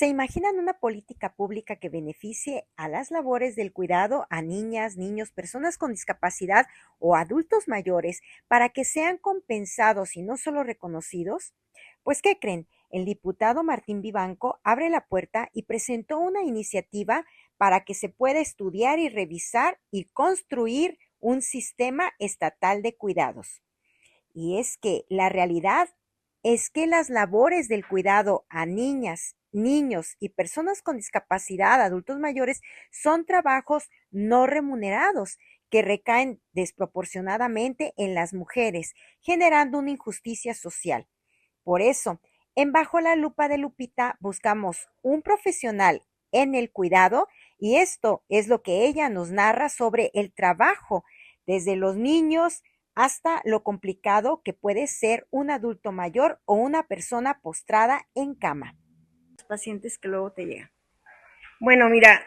¿Se imaginan una política pública que beneficie a las labores del cuidado a niñas, niños, personas con discapacidad o adultos mayores para que sean compensados y no solo reconocidos? Pues, ¿qué creen? El diputado Martín Vivanco abre la puerta y presentó una iniciativa para que se pueda estudiar y revisar y construir un sistema estatal de cuidados. Y es que la realidad es que las labores del cuidado a niñas, niños y personas con discapacidad, adultos mayores, son trabajos no remunerados que recaen desproporcionadamente en las mujeres, generando una injusticia social. Por eso, en Bajo la Lupa de Lupita buscamos un profesional en el cuidado y esto es lo que ella nos narra sobre el trabajo desde los niños hasta lo complicado que puede ser un adulto mayor o una persona postrada en cama. Los pacientes que luego te llegan. Bueno, mira,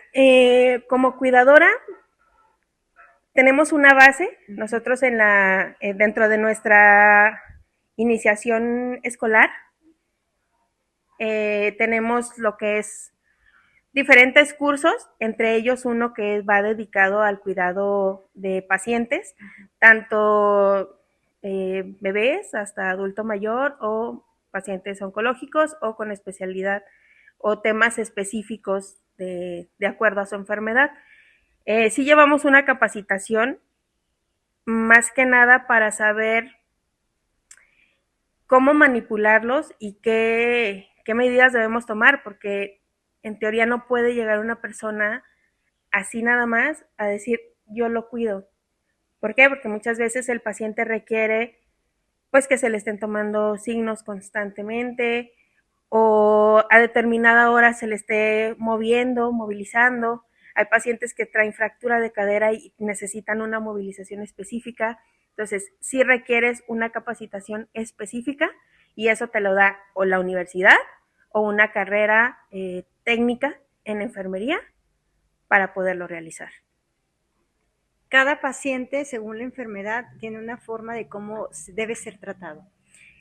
como cuidadora tenemos una base, nosotros dentro de nuestra iniciación escolar, tenemos lo que es diferentes cursos, entre ellos uno que va dedicado al cuidado de pacientes, tanto bebés hasta adulto mayor o pacientes oncológicos o con especialidad o temas específicos de acuerdo a su enfermedad. Sí llevamos una capacitación más que nada para saber cómo manipularlos y qué medidas debemos tomar, porque en teoría no puede llegar una persona así nada más a decir yo lo cuido. ¿Por qué? Porque muchas veces el paciente requiere pues que se le estén tomando signos constantemente o a determinada hora se le esté moviendo, movilizando. Hay pacientes que traen fractura de cadera y necesitan una movilización específica. Entonces, sí requieres una capacitación específica y eso te lo da o la universidad o una carrera técnica en enfermería para poderlo realizar. Cada paciente, según la enfermedad, tiene una forma de cómo debe ser tratado.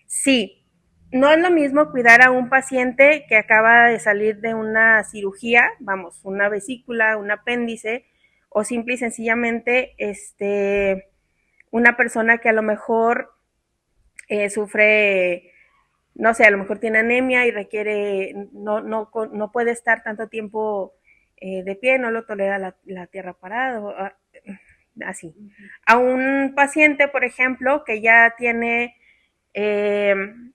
Sí, no es lo mismo cuidar a un paciente que acaba de salir de una cirugía, vamos, una vesícula, un apéndice, o simple y sencillamente una persona que a lo mejor sufre, no sé, a lo mejor tiene anemia y requiere, no puede estar tanto tiempo de pie, no lo tolera la tierra parada, así. A un paciente, por ejemplo, que ya tiene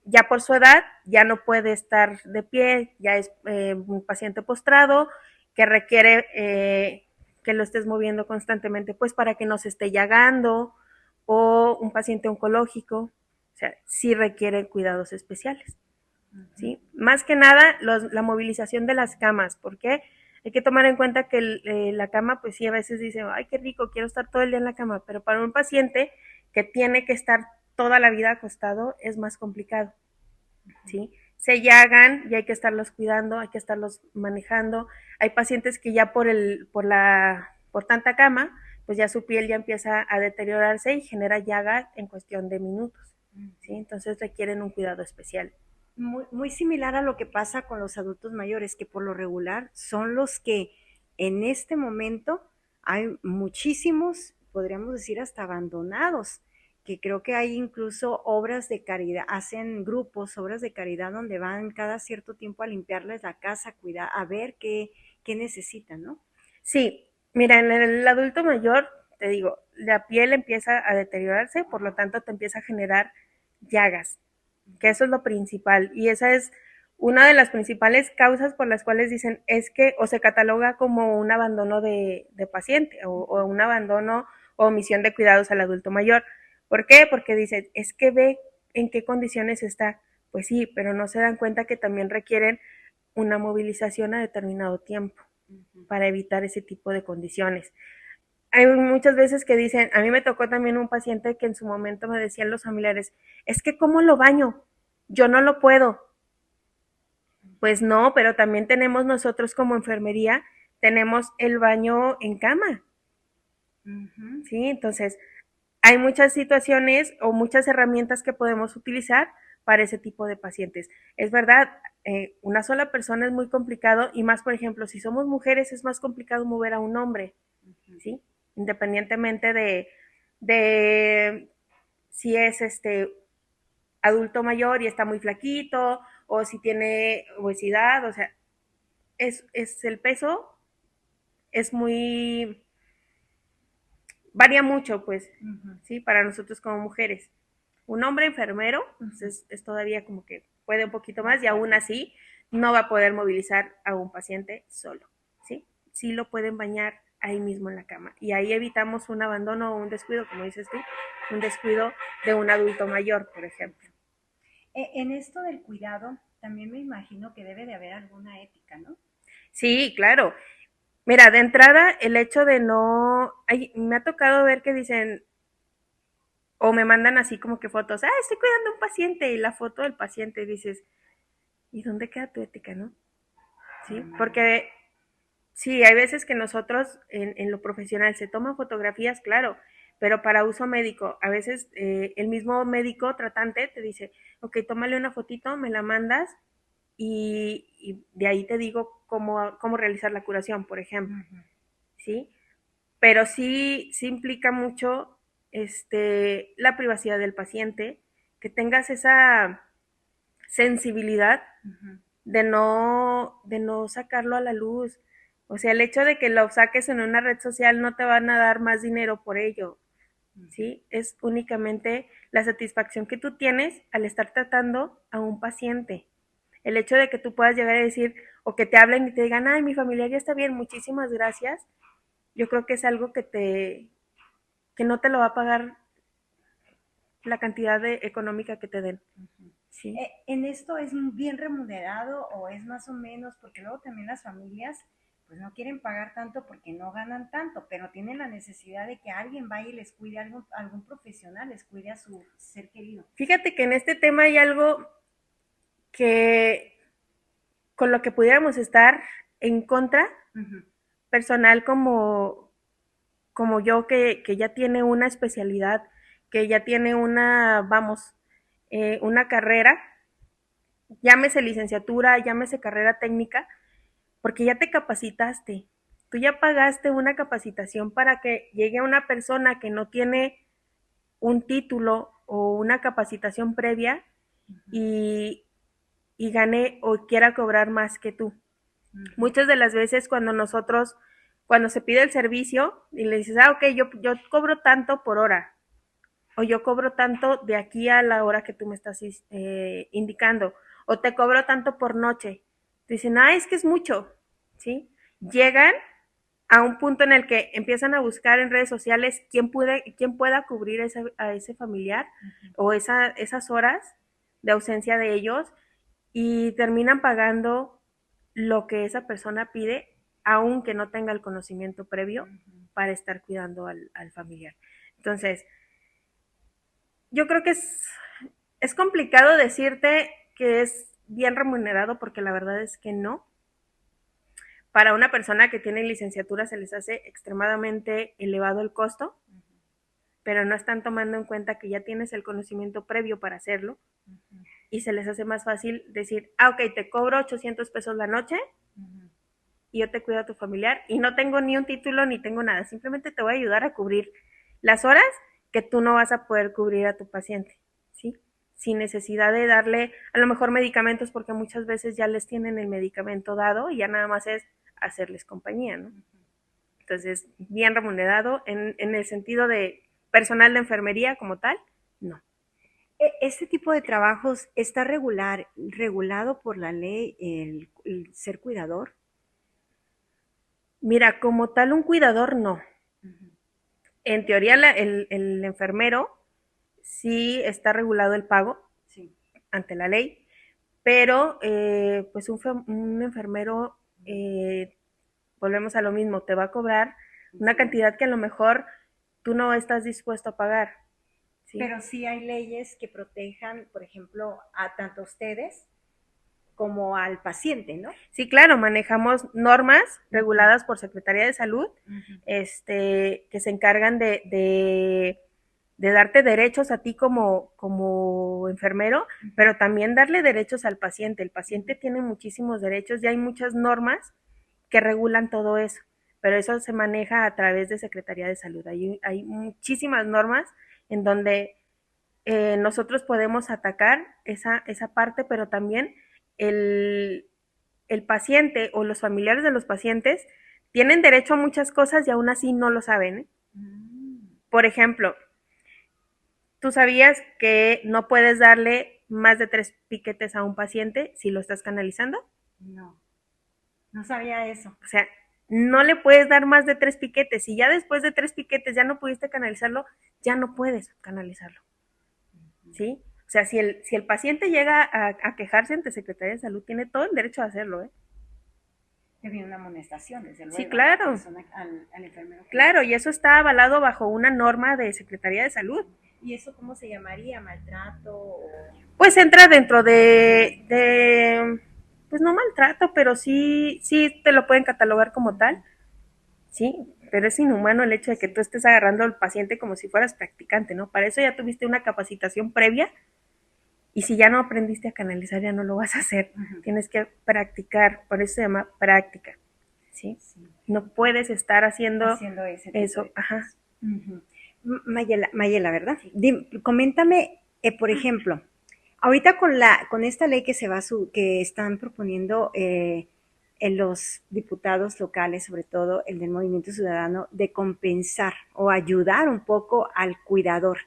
ya por su edad ya no puede estar de pie, ya es un paciente postrado que requiere que lo estés moviendo constantemente, pues para que no se esté llagando, o un paciente oncológico, o sea, sí requiere cuidados especiales. ¿Sí? Más que nada la movilización de las camas, porque hay que tomar en cuenta que la cama, pues sí, a veces dice, ay, qué rico, quiero estar todo el día en la cama, pero para un paciente que tiene que estar toda la vida acostado es más complicado, ¿sí? Se llagan y hay que estarlos cuidando, hay que estarlos manejando. Hay pacientes que ya por tanta cama, pues ya su piel ya empieza a deteriorarse y genera llaga en cuestión de minutos, ¿sí? Entonces requieren un cuidado especial. Muy similar a lo que pasa con los adultos mayores, que por lo regular son los que en este momento hay muchísimos, podríamos decir hasta abandonados, que creo que hay incluso obras de caridad, hacen grupos, obras de caridad donde van cada cierto tiempo a limpiarles la casa, a cuidar, a ver qué necesitan, ¿no? Sí, mira, en el adulto mayor, te digo, la piel empieza a deteriorarse, por lo tanto te empieza a generar llagas, que eso es lo principal. Y esa es una de las principales causas por las cuales dicen es que o se cataloga como un abandono de paciente o un abandono o omisión de cuidados al adulto mayor. ¿Por qué? Porque dicen, es que ve en qué condiciones está. Pues sí, pero no se dan cuenta que también requieren una movilización a determinado tiempo para evitar ese tipo de condiciones. Hay muchas veces que dicen, a mí me tocó también un paciente que en su momento me decían los familiares, es que ¿cómo lo baño? Yo no lo puedo. Pues no, pero también tenemos nosotros como enfermería, tenemos el baño en cama. ¿Sí? Entonces, hay muchas situaciones o muchas herramientas que podemos utilizar para ese tipo de pacientes. Es verdad, una sola persona es muy complicado y más, por ejemplo, si somos mujeres es más complicado mover a un hombre, ¿sí? Independientemente de si es adulto mayor y está muy flaquito o si tiene obesidad, o sea, es el peso es muy varía mucho, pues, sí, para nosotros como mujeres. Un hombre enfermero pues, es todavía como que puede un poquito más y aún así no va a poder movilizar a un paciente solo, ¿sí? Sí lo pueden bañar ahí mismo en la cama y ahí evitamos un abandono o un descuido, como dices tú, un descuido de un adulto mayor, por ejemplo. En esto del cuidado, también me imagino que debe de haber alguna ética, ¿no? Sí, claro. Mira, de entrada, el hecho de no... me ha tocado ver que dicen, o me mandan así como que fotos, estoy cuidando a un paciente y la foto del paciente y dices, ¿y dónde queda tu ética, no? Sí, porque sí, hay veces que nosotros en lo profesional se toman fotografías, claro, pero para uso médico, a veces el mismo médico tratante te dice, ok, tómale una fotito, me la mandas y de ahí te digo cómo realizar la curación, por ejemplo, ¿sí? Pero sí implica mucho la privacidad del paciente, que tengas esa sensibilidad de no sacarlo a la luz. O sea, el hecho de que lo saques en una red social no te van a dar más dinero por ello, ¿sí? Es únicamente la satisfacción que tú tienes al estar tratando a un paciente. El hecho de que tú puedas llegar a decir, o que te hablen y te digan, ay, mi familiar ya está bien, muchísimas gracias, yo creo que es algo que no te lo va a pagar la cantidad económica que te den. Sí. ¿En esto es bien remunerado o es más o menos? Porque luego también las familias pues no quieren pagar tanto porque no ganan tanto, pero tienen la necesidad de que alguien vaya y les cuide, algún profesional les cuide a su ser querido. Fíjate que en este tema hay algo que con lo que pudiéramos estar en contra, personal como yo que ya tiene una especialidad, que ya tiene una carrera, llámese licenciatura, llámese carrera técnica, porque ya te capacitaste. Tú ya pagaste una capacitación para que llegue una persona que no tiene un título o una capacitación previa y, y gane o quiera cobrar más que tú. Muchas de las veces cuando se pide el servicio y le dices, ok, yo cobro tanto por hora, o yo cobro tanto de aquí a la hora que tú me estás indicando, o te cobro tanto por noche. Te dicen, es que es mucho, ¿sí? Llegan a un punto en el que empiezan a buscar en redes sociales quién pueda cubrir a ese familiar o esas horas de ausencia de ellos y terminan pagando lo que esa persona pide, aunque no tenga el conocimiento previo para estar cuidando al familiar. Entonces, yo creo que es complicado decirte que es bien remunerado porque la verdad es que no. Para una persona que tiene licenciatura se les hace extremadamente elevado el costo, pero no están tomando en cuenta que ya tienes el conocimiento previo para hacerlo y se les hace más fácil decir, ok, te cobro 800 pesos la noche y yo te cuido a tu familiar y no tengo ni un título ni tengo nada, simplemente te voy a ayudar a cubrir las horas que tú no vas a poder cubrir a tu paciente, ¿sí? Sin necesidad de darle a lo mejor medicamentos porque muchas veces ya les tienen el medicamento dado y ya nada más es hacerles compañía, ¿no? Entonces, bien remunerado en el sentido de personal de enfermería como tal, no. ¿Este tipo de trabajos está regulado por la ley el ser cuidador? Mira, como tal un cuidador no. En teoría el enfermero sí está regulado el pago Sí. ante la ley, pero pues un enfermero, volvemos a lo mismo, te va a cobrar una cantidad que a lo mejor tú no estás dispuesto a pagar. ¿Sí? Pero sí hay leyes que protejan, por ejemplo, a tanto ustedes como al paciente, ¿no? Sí, claro, manejamos normas reguladas por Secretaría de Salud, que se encargan de de darte derechos a ti como enfermero, pero también darle derechos al paciente. El paciente tiene muchísimos derechos y hay muchas normas que regulan todo eso, pero eso se maneja a través de Secretaría de Salud. Hay muchísimas normas en donde nosotros podemos atacar esa parte, pero también el, el paciente o los familiares de los pacientes tienen derecho a muchas cosas y aún así no lo saben, ¿eh? Por ejemplo, ¿tú sabías que no puedes darle más de 3 piquetes a un paciente si lo estás canalizando? No, no sabía eso. O sea, no le puedes dar más de 3 piquetes. Si ya después de 3 piquetes ya no pudiste canalizarlo, ya no puedes canalizarlo. ¿Sí? O sea, si el paciente llega a quejarse ante Secretaría de Salud, tiene todo el derecho a hacerlo, ¿eh? Que viene una amonestación, desde luego, Sí, claro. a la persona, al enfermero. Claro, y eso está avalado bajo una norma de Secretaría de Salud. ¿Y eso cómo se llamaría? ¿Maltrato? Pues entra dentro pues no maltrato, pero sí te lo pueden catalogar como tal, sí, pero es inhumano el hecho de que tú estés agarrando al paciente como si fueras practicante, ¿no? Para eso ya tuviste una capacitación previa y si ya no aprendiste a canalizar ya no lo vas a hacer, tienes que practicar, por eso se llama práctica, ¿sí? No puedes estar haciendo eso, ajá. Mayela, ¿verdad? Coméntame, por ejemplo, ahorita con esta ley que están proponiendo en los diputados locales, sobre todo el del Movimiento Ciudadano, de compensar o ayudar un poco al cuidador.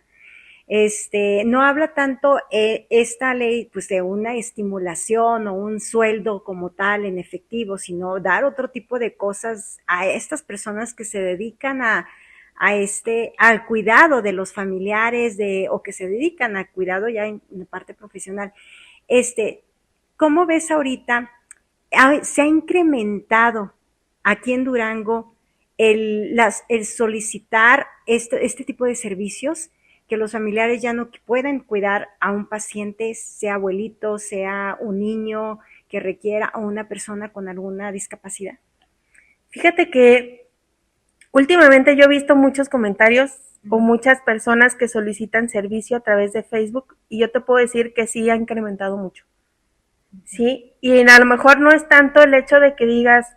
No habla tanto esta ley pues de una estimulación o un sueldo como tal en efectivo, sino dar otro tipo de cosas a estas personas que se dedican al cuidado de los familiares o que se dedican al cuidado ya en la parte profesional. ¿Cómo ves ahorita? Se ha incrementado aquí en Durango el solicitar este tipo de servicios, que los familiares ya no puedan cuidar a un paciente, sea abuelito, sea un niño que requiera a una persona con alguna discapacidad. Fíjate que últimamente yo he visto muchos comentarios o muchas personas que solicitan servicio a través de Facebook y yo te puedo decir que sí ha incrementado mucho. Sí, y a lo mejor no es tanto el hecho de que digas,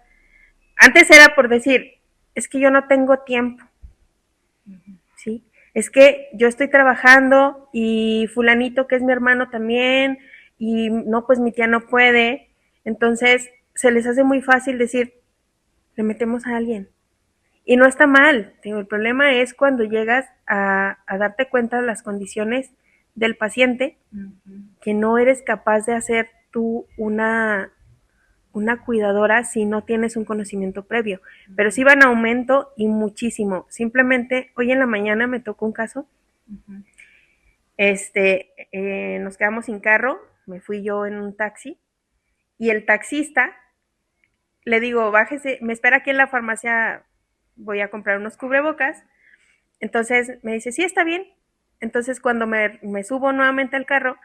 antes era por decir, es que yo no tengo tiempo, ¿sí? Es que yo estoy trabajando y fulanito que es mi hermano también y no, pues mi tía no puede, entonces se les hace muy fácil decir, le metemos a alguien. Y no está mal, digo, el problema es cuando llegas a darte cuenta de las condiciones del paciente, que no eres capaz de hacer tú una cuidadora si no tienes un conocimiento previo. Pero sí va en aumento y muchísimo. Simplemente hoy en la mañana me tocó un caso. Nos quedamos sin carro, me fui yo en un taxi y el taxista le digo, bájese, me espera aquí en la farmacia, voy a comprar unos cubrebocas. Entonces me dice, sí, está bien. Entonces cuando me subo nuevamente al carro,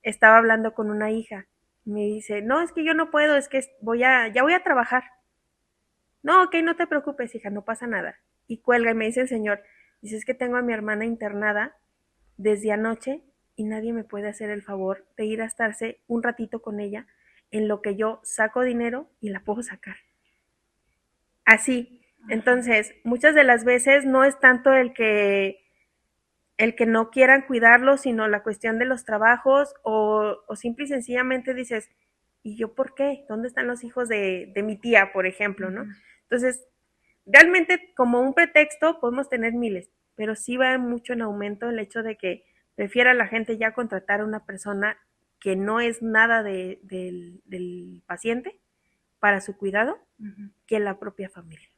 estaba hablando con una hija. Me dice, no, es que yo no puedo, es que ya voy a trabajar. No, ok, no te preocupes, hija, no pasa nada. Y cuelga y me dice el señor, dice, es que tengo a mi hermana internada desde anoche y nadie me puede hacer el favor de ir a estarse un ratito con ella en lo que yo saco dinero y la puedo sacar. Así. Entonces, muchas de las veces no es tanto el que no quieran cuidarlo, sino la cuestión de los trabajos o simple y sencillamente dices, ¿y yo por qué? ¿Dónde están los hijos de mi tía, por ejemplo, no? Entonces, realmente como un pretexto podemos tener miles, pero sí va mucho en aumento el hecho de que prefiera la gente ya contratar a una persona que no es nada del paciente para su cuidado que la propia familia.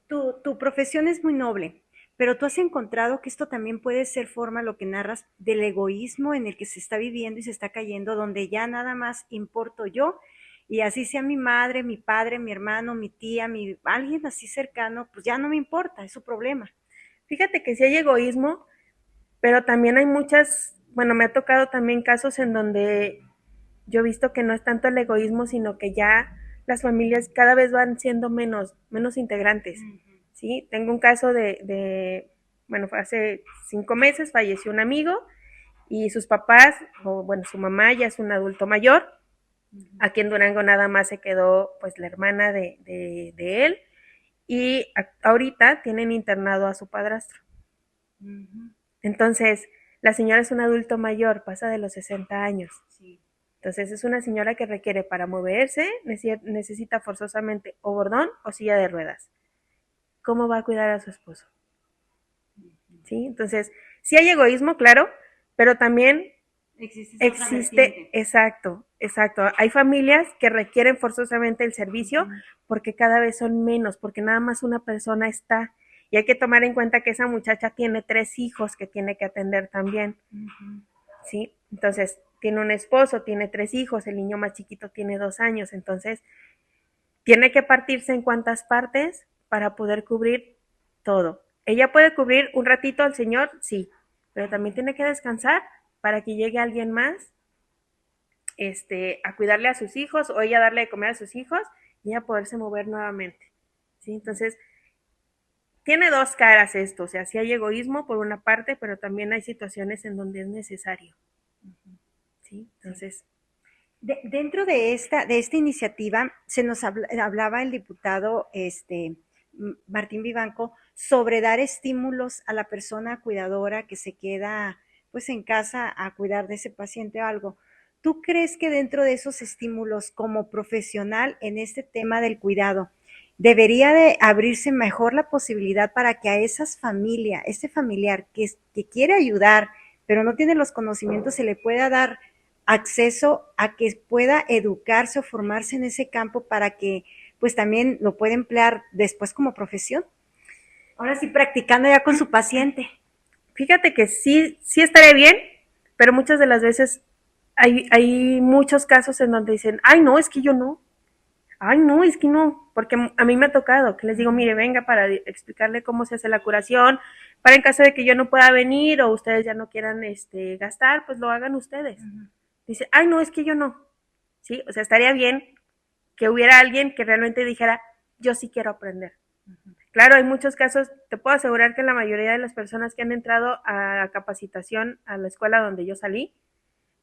Tu profesión es muy noble, pero tú has encontrado que esto también puede ser forma, lo que narras, del egoísmo en el que se está viviendo y se está cayendo, donde ya nada más importo yo, y así sea mi madre, mi padre, mi hermano, mi tía, alguien así cercano, pues ya no me importa, es su problema. Fíjate que sí hay egoísmo, pero también hay bueno, me ha tocado también casos en donde yo he visto que no es tanto el egoísmo, sino que ya las familias cada vez van siendo menos integrantes, ¿sí? Tengo un caso bueno, fue hace 5 meses, falleció un amigo y sus papás, o bueno, su mamá ya es un adulto mayor. Aquí en Durango nada más se quedó pues la hermana de él y ahorita tienen internado a su padrastro. Entonces, la señora es un adulto mayor, pasa de los 60 años. Sí. Entonces, es una señora que requiere para moverse, necesita forzosamente o bordón o silla de ruedas. ¿Cómo va a cuidar a su esposo? ¿Sí? Entonces, sí hay egoísmo, claro, pero también existe, exacto, exacto. Hay familias que requieren forzosamente el servicio porque cada vez son menos, porque nada más una persona está. Y hay que tomar en cuenta que esa muchacha tiene 3 hijos que tiene que atender también. ¿Sí? Entonces, tiene un esposo, tiene 3 hijos, el niño más chiquito tiene 2 años. Entonces, tiene que partirse en cuántas partes para poder cubrir todo. Ella puede cubrir un ratito al señor, sí, pero también tiene que descansar para que llegue alguien más a cuidarle a sus hijos o ella darle de comer a sus hijos y ella poderse mover nuevamente. ¿Sí? Entonces, tiene dos caras esto, o sea, sí hay egoísmo por una parte, pero también hay situaciones en donde es necesario. ¿Sí? Entonces... Dentro de esta iniciativa se nos hablaba el diputado Martín Vivanco sobre dar estímulos a la persona cuidadora que se queda pues en casa a cuidar de ese paciente o algo. ¿Tú crees que dentro de esos estímulos como profesional en este tema del cuidado debería de abrirse mejor la posibilidad para que a esas familias, este familiar que quiere ayudar pero no tiene los conocimientos, se le pueda dar acceso a que pueda educarse o formarse en ese campo para que pues también lo pueda emplear después como profesión? Ahora sí, practicando ya con su paciente. Fíjate que sí, sí estaré bien, pero muchas de las veces hay muchos casos en donde dicen, ay, no, es que yo no. Ay, no, es que no, porque a mí me ha tocado que les digo, mire, venga para explicarle cómo se hace la curación, para en caso de que yo no pueda venir o ustedes ya no quieran gastar, pues lo hagan ustedes. Dice, ay, no, es que yo no. Sí, o sea, estaría bien que hubiera alguien que realmente dijera, yo sí quiero aprender. Claro, hay muchos casos, te puedo asegurar que la mayoría de las personas que han entrado a capacitación a la escuela donde yo salí,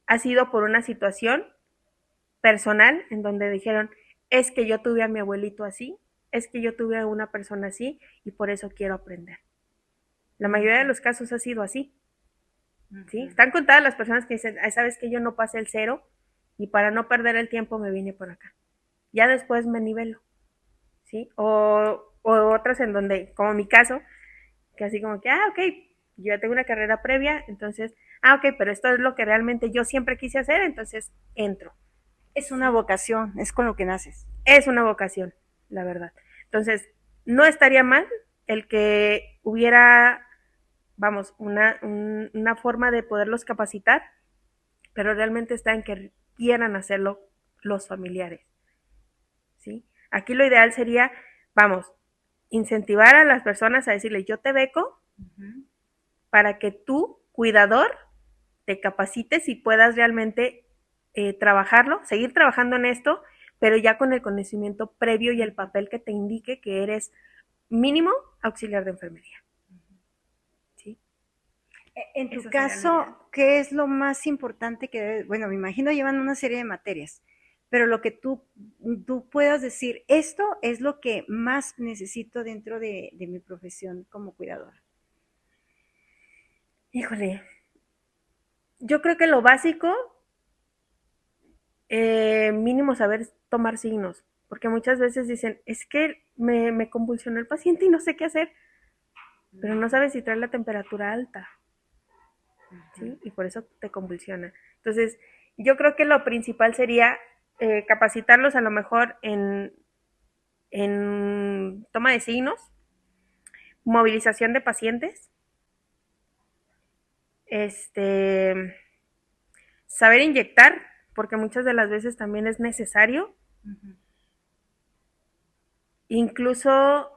ha sido por una situación personal en donde dijeron, es que yo tuve a mi abuelito así, es que yo tuve a una persona así y por eso quiero aprender. La mayoría de los casos ha sido así. ¿Sí? Están contadas las personas que dicen, sabes que yo no pasé el 0 y para no perder el tiempo me vine por acá. Ya después me nivelo. ¿Sí? O otras en donde, como mi caso, que así como que, ok, yo ya tengo una carrera previa, entonces, ok, pero esto es lo que realmente yo siempre quise hacer, entonces entro. Es una vocación, es con lo que naces. Es una vocación, la verdad. Entonces, no estaría mal el que hubiera, vamos, una forma de poderlos capacitar, pero realmente está en que quieran hacerlo los familiares. ¿Sí? Aquí lo ideal sería, vamos, incentivar a las personas a decirle, yo te beco para que tú, cuidador, te capacites y puedas realmente trabajarlo, seguir trabajando en esto, pero ya con el conocimiento previo y el papel que te indique que eres mínimo auxiliar de enfermería. ¿Sí? En tu caso, ¿qué es lo más importante que debes? Bueno, me imagino llevan una serie de materias, pero lo que tú puedas decir, esto es lo que más necesito dentro de mi profesión como cuidadora. Híjole, yo creo que lo básico, mínimo saber tomar signos, porque muchas veces dicen, es que me convulsionó el paciente y no sé qué hacer, pero no sabes si trae la temperatura alta, ¿sí? Y por eso te convulsiona. Entonces, yo creo que lo principal sería capacitarlos a lo mejor en toma de signos, movilización de pacientes, saber inyectar, porque muchas de las veces también es necesario, incluso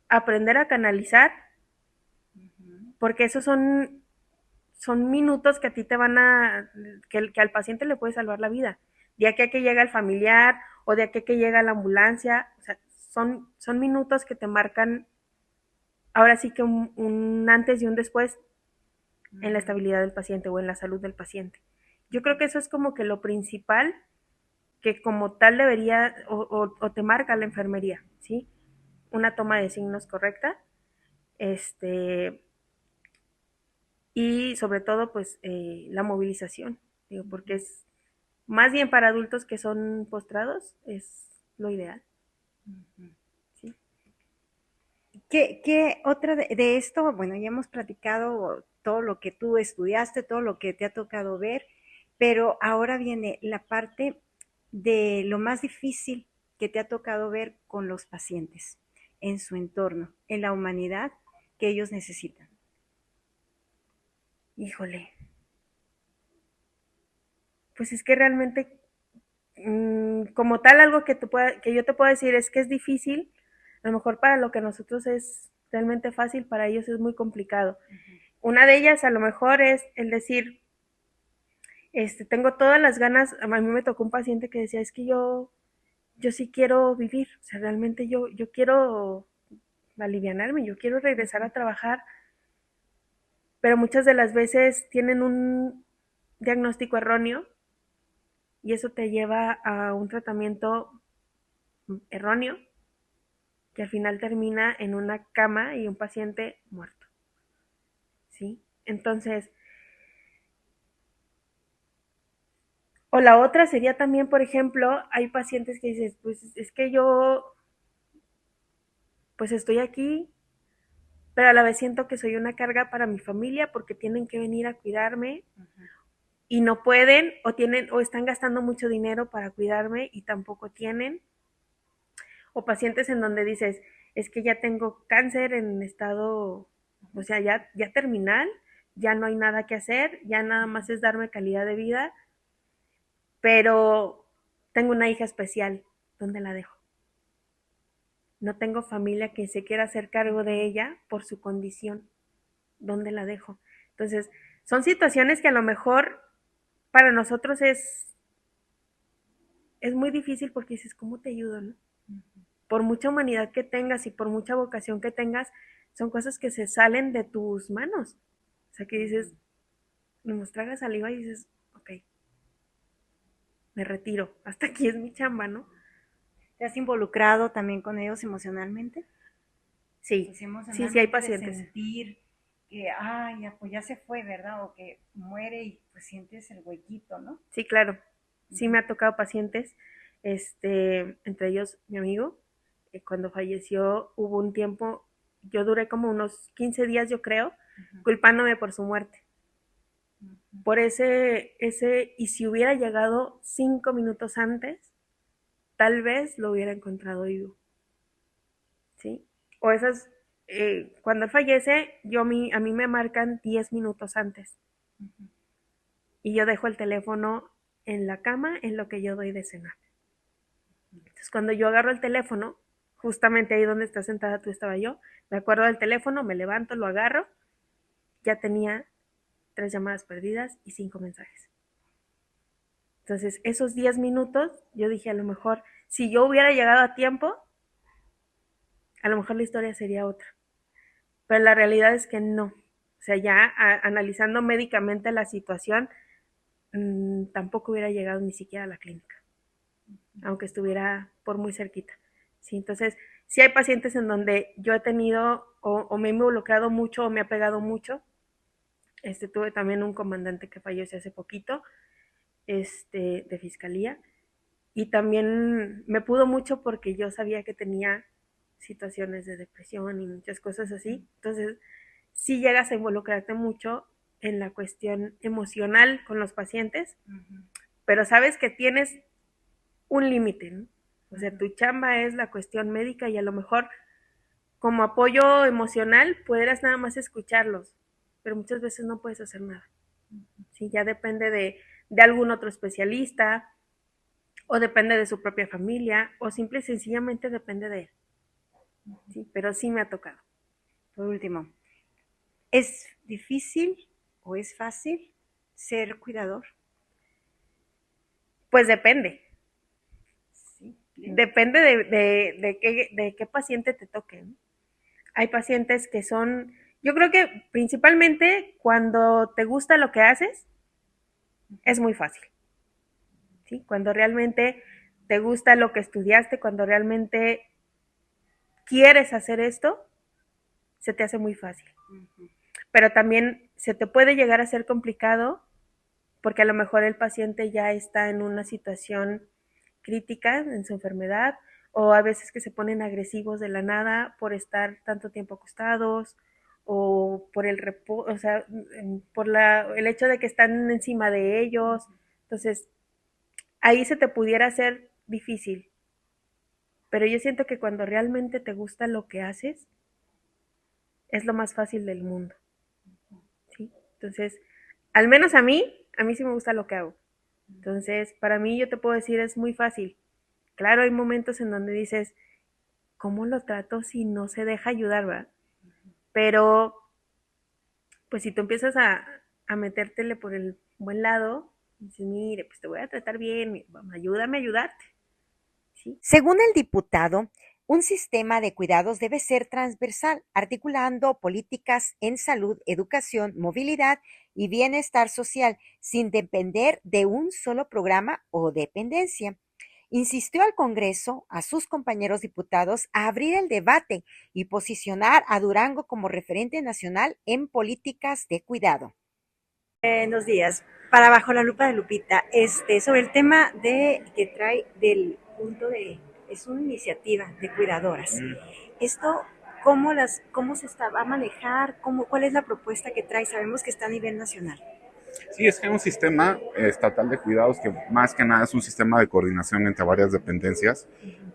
aprender a canalizar, porque esos son minutos que a ti te van a, que al paciente le puede salvar la vida. De aquí a que llega el familiar o de aquí a que llega la ambulancia, o sea, son minutos que te marcan ahora sí que un antes y un después en la estabilidad del paciente o en la salud del paciente. Yo creo que eso es como que lo principal que como tal debería o te marca la enfermería, ¿sí? Una toma de signos correcta, este, y sobre todo pues la movilización, digo, porque es más bien para adultos que son postrados, es lo ideal, ¿sí? ¿Qué otra de esto? Bueno, ya hemos platicado todo lo que tú estudiaste, todo lo que te ha tocado ver, pero ahora viene la parte de lo más difícil que te ha tocado ver con los pacientes, en su entorno, en la humanidad que ellos necesitan. Híjole, pues es que realmente como tal algo que yo te pueda decir es que es difícil, a lo mejor para lo que nosotros es realmente fácil, para ellos es muy complicado. Una de ellas a lo mejor es el decir, tengo todas las ganas, a mí me tocó un paciente que decía, es que yo sí quiero vivir, o sea, realmente yo quiero alivianarme, yo quiero regresar a trabajar, pero muchas de las veces tienen un diagnóstico erróneo y eso te lleva a un tratamiento erróneo que al final termina en una cama y un paciente muerto, ¿sí? Entonces, o la otra sería también, por ejemplo, hay pacientes que dices, pues es que yo, pues estoy aquí, pero a la vez siento que soy una carga para mi familia porque tienen que venir a cuidarme y no pueden o tienen o están gastando mucho dinero para cuidarme y tampoco tienen, o pacientes en donde dices, es que ya tengo cáncer en estado, o sea, ya terminal, ya no hay nada que hacer, ya nada más es darme calidad de vida, pero tengo una hija especial, ¿dónde la dejo? No tengo familia que se quiera hacer cargo de ella por su condición, ¿dónde la dejo? Entonces, son situaciones que a lo mejor para nosotros es muy difícil porque dices, ¿cómo te ayudo? ¿No? Por mucha humanidad que tengas y por mucha vocación que tengas, son cosas que se salen de tus manos. O sea, que dices, nos tragas saliva y dices, ok, me retiro, hasta aquí es mi chamba, ¿no? ¿Te has involucrado también con ellos emocionalmente? Sí, Pues hay emocionalmente de pacientes. sentir que, ay, ya, pues ya se fue, ¿verdad? O que muere y pues sientes el huequito, ¿no? Sí, claro. Sí Ujú. me ha tocado pacientes, entre ellos mi amigo, cuando falleció hubo un tiempo, yo duré como unos 15 días, yo creo, culpándome por su muerte. Por y si hubiera llegado 5 minutos antes, tal vez lo hubiera encontrado vivo, ¿sí? O esas, cuando él fallece, a mí me marcan 10 minutos antes y yo dejo el teléfono en la cama en lo que yo doy de cenar. Entonces, cuando yo agarro el teléfono, justamente ahí donde estás sentada tú estaba yo, me acuerdo del teléfono, me levanto, lo agarro, ya tenía 3 llamadas perdidas y 5 mensajes. Entonces, esos 10 minutos, yo dije, a lo mejor, si yo hubiera llegado a tiempo, a lo mejor la historia sería otra. Pero la realidad es que no. O sea, ya analizando médicamente la situación, tampoco hubiera llegado ni siquiera a la clínica, aunque estuviera por muy cerquita. Sí, entonces, sí hay pacientes en donde yo he tenido o me he involucrado mucho o me ha pegado mucho. Tuve también un comandante que falleció hace poquito, de fiscalía, y también me pudo mucho porque yo sabía que tenía situaciones de depresión y muchas cosas así. Entonces, sí llegas a involucrarte mucho en la cuestión emocional con los pacientes, pero sabes que tienes un límite, ¿no? O sea, tu chamba es la cuestión médica y a lo mejor como apoyo emocional pudieras nada más escucharlos, pero muchas veces no puedes hacer nada. Sí, ya depende de algún otro especialista o depende de su propia familia o simple y sencillamente depende de él. Sí, pero sí me ha tocado. Por último, ¿es difícil o es fácil ser cuidador? Pues depende. Sí. Depende de qué paciente te toque, ¿no? Hay pacientes que son, yo creo que principalmente cuando te gusta lo que haces, es muy fácil, ¿sí? Cuando realmente te gusta lo que estudiaste, cuando realmente quieres hacer esto, se te hace muy fácil. Pero también se te puede llegar a ser complicado porque a lo mejor el paciente ya está en una situación crítica en su enfermedad o a veces que se ponen agresivos de la nada por estar tanto tiempo acostados o por el o sea, por el hecho de que están encima de ellos. Entonces, ahí se te pudiera hacer difícil. Pero yo siento que cuando realmente te gusta lo que haces, es lo más fácil del mundo, ¿sí? Entonces, al menos a mí sí me gusta lo que hago. Entonces, para mí yo te puedo decir, es muy fácil. Claro, hay momentos en donde dices, ¿cómo lo trato si no se deja ayudar, va? Pero, pues si tú empiezas a metértele por el buen lado, dices, mire, pues te voy a tratar bien, ayúdame a ayudarte, ¿sí? Según el diputado, un sistema de cuidados debe ser transversal, articulando políticas en salud, educación, movilidad y bienestar social, sin depender de un solo programa o dependencia. Insistió al Congreso, a sus compañeros diputados, a abrir el debate y posicionar a Durango como referente nacional en políticas de cuidado. Buenos días. Para Bajo la Lupa de Lupita, sobre el tema de que trae del punto de, es una iniciativa de cuidadoras. Esto, cómo se está, va a manejar? ¿Cuál es la propuesta que trae? Sabemos que está a nivel nacional. Sí, es que hay un sistema estatal de cuidados que más que nada es un sistema de coordinación entre varias dependencias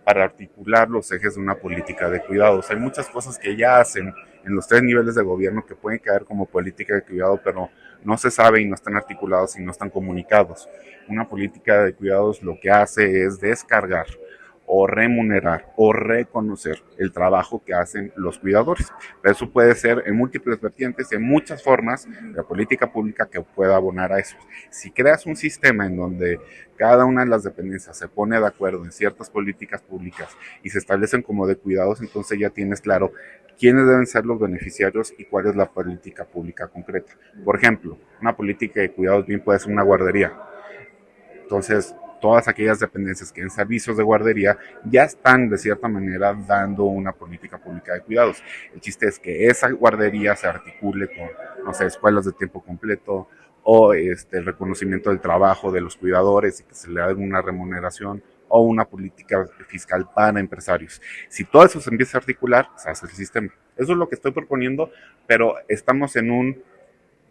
para articular los ejes de una política de cuidados. Hay muchas cosas que ya hacen en los tres niveles de gobierno que pueden caer como política de cuidado, pero no se sabe y no están articulados y no están comunicados. Una política de cuidados lo que hace es descargar o remunerar o reconocer el trabajo que hacen los cuidadores. Pero eso puede ser en múltiples vertientes, en muchas formas de política pública que pueda abonar a eso. Si creas un sistema en donde cada una de las dependencias se pone de acuerdo en ciertas políticas públicas y se establecen como de cuidados, entonces ya tienes claro quiénes deben ser los beneficiarios y cuál es la política pública concreta. Por ejemplo, una política de cuidados bien puede ser una guardería. Entonces, todas aquellas dependencias que en servicios de guardería ya están de cierta manera dando una política pública de cuidados. El chiste es que esa guardería se articule con, no sé, escuelas de tiempo completo o el reconocimiento del trabajo de los cuidadores y que se le haga una remuneración o una política fiscal para empresarios. Si todo eso se empieza a articular, se hace el sistema. Eso es lo que estoy proponiendo, pero estamos en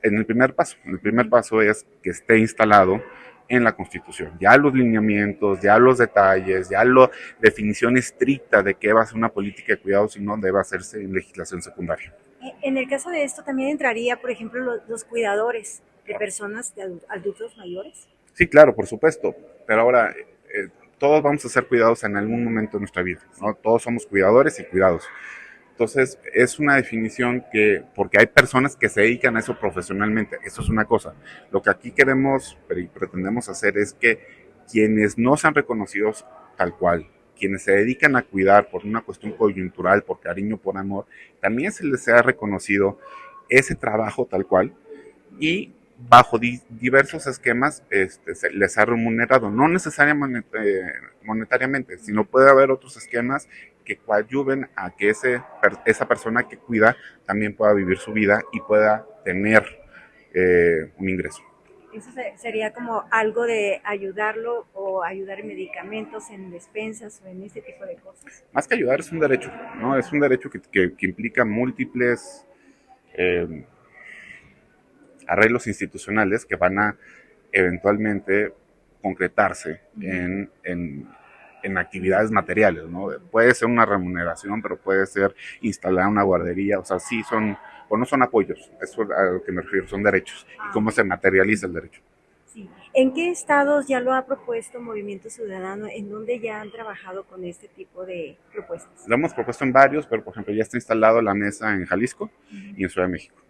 el primer paso. El primer paso es que esté instalado en la Constitución. Ya los lineamientos, ya los detalles, ya la definición estricta de qué va a ser una política de cuidados y no debe hacerse en legislación secundaria. En el caso de esto también entraría, por ejemplo, los cuidadores de personas, de adultos mayores. Sí, claro, por supuesto, pero ahora todos vamos a ser cuidados en algún momento de nuestra vida, ¿no? Todos somos cuidadores y cuidados. Entonces, es una definición porque hay personas que se dedican a eso profesionalmente, eso es una cosa. Lo que aquí queremos y pretendemos hacer es que quienes no sean reconocidos tal cual, quienes se dedican a cuidar por una cuestión coyuntural, por cariño, por amor, también se les sea reconocido ese trabajo tal cual y bajo diversos esquemas se les ha remunerado, no necesariamente monetariamente, sino puede haber otros esquemas que coadyuven a que esa persona que cuida también pueda vivir su vida y pueda tener un ingreso. Eso sería como algo de ayudarlo o ayudar en medicamentos, en despensas o en ese tipo de cosas. Más que ayudar es un derecho, ¿no? Es un derecho que implica múltiples arreglos institucionales que van a eventualmente concretarse en actividades materiales, ¿no? Puede ser una remuneración, pero puede ser instalar una guardería, o sea, sí son, o no son apoyos, eso es a lo que me refiero, son derechos, y cómo se materializa el derecho. Sí. ¿En qué estados ya lo ha propuesto Movimiento Ciudadano? ¿En dónde ya han trabajado con este tipo de propuestas? Lo hemos propuesto en varios, pero por ejemplo ya está instalado la mesa en Jalisco y en Ciudad de México.